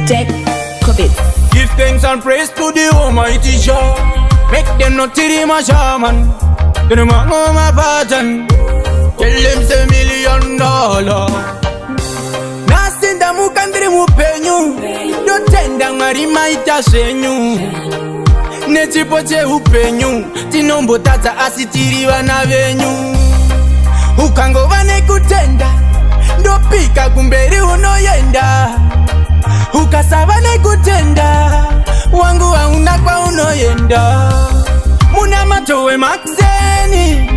Jack Covid. Give thanks and praise to the Almighty Jah. Make them not tiri my shaman. To the man of my pattern. Tell them say $1 million. Nasinda mukandri mupenyu. Dotenda ngari maita senyu. Nechipoche upenyu. Tinombo tata asitiri vana venyu. Ukango vane kutenda. Ndopika kumberi unoyenda. Ukasaba nekutenda. Wangu hauna kwa unoyenda. Muna matowe makseni.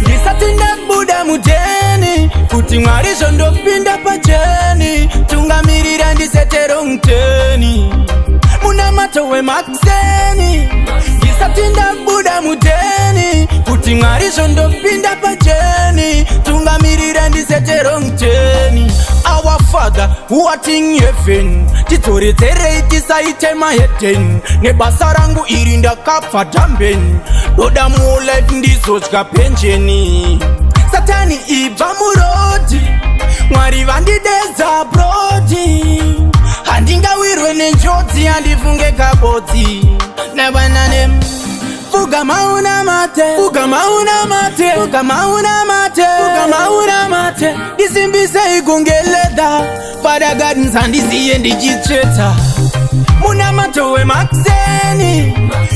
Lisatinda buda muteni. Kuti mwarisho ndopinda pacheni. Tungamirira ndisetero mteni. Muna matowe makseni. Lisatinda buda muteni. Kuti mwarisho ndopinda pacheni. Tungamirira ndisetero mteni. Our Father, who art in heaven, titori tere tisaite maheten. Nebasa rangu irinda kapfa damben. Doda mu life ndizochka penjeni. Satani ibva murodi. Mwari vandidedza brodi. Handingawirwe nenjodzi handifunge kabodzi. Nabanane Fuga mauna mate, fuga mauna mate, fuga mauna mate, fuga mauna mate. Disimbise ikungeleda, Father God nsandisiye ndichicheta. Muna matowe makseni,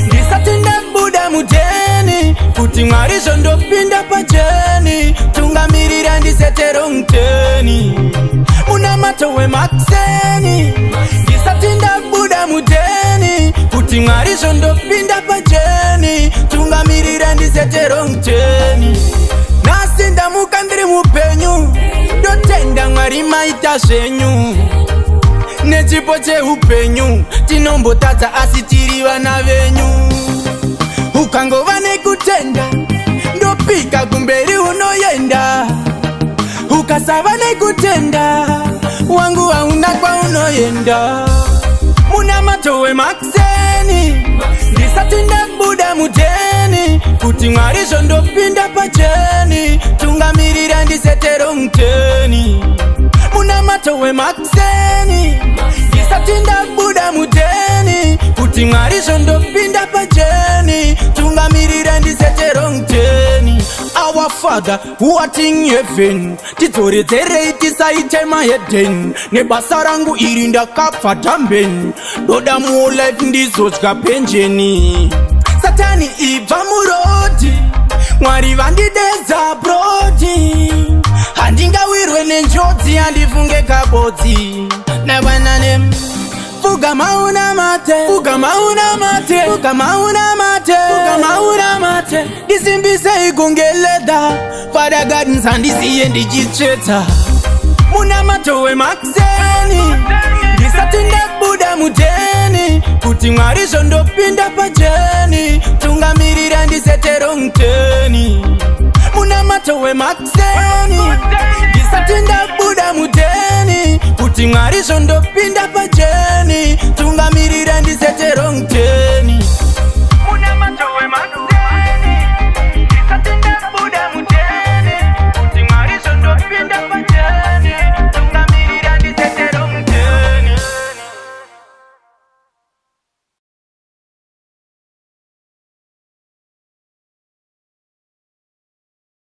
ndisatinda buda muteni. Kuti mwarisho ndopinda pacheni, tungamirira ndisetero mteni. Muna matowe makseni, ndisatinda buda muteni. Kuti mwarisho ndopinda pacheni, tungamirira ndisetero mteni. Nasinda mukandiri mupenyu, dotenda mwari maita zvenyu. Nechipoche upenyu, tinombo tata asitiri vana venyu. Ukango vane kutenda, ndopika kumberi unoyenda. Ukasava nekutenda, wangu hauna kwa unoyenda. Muna matowe makseni, ndisatinda buda muteni. Kuti mwarisho ndopinda pacheni, tungamirira ndisetero mteni. Muna matowe makseni, ndisatinda buda muteni. Kuti mwarisho ndopinda pacheni, tungamirira ndisetero mteni. Our Father, who art in heaven, titori tere tisaite maheten. Nebasa rangu irinda kapfa damben. Doda mu life ndizochka penjeni. Satani ibva murodi. Mwari vandidedza brodi. Handingawirwe nenjodzi handifunge kabodzi. Nabanane Fuga mauna mate, fuga mauna mate, fuga mauna mate, fuga mauna mate. Disimbise ikungeleda, Father God nsandisiye ndichicheta. Muna matowe makseni, ndisatinda buda muteni. Kuti mwarisho ndopinda pacheni, tungamirira ndisetero mteni. Muna matowe makseni, ndisatinda buda muteni. Kuti mwarisho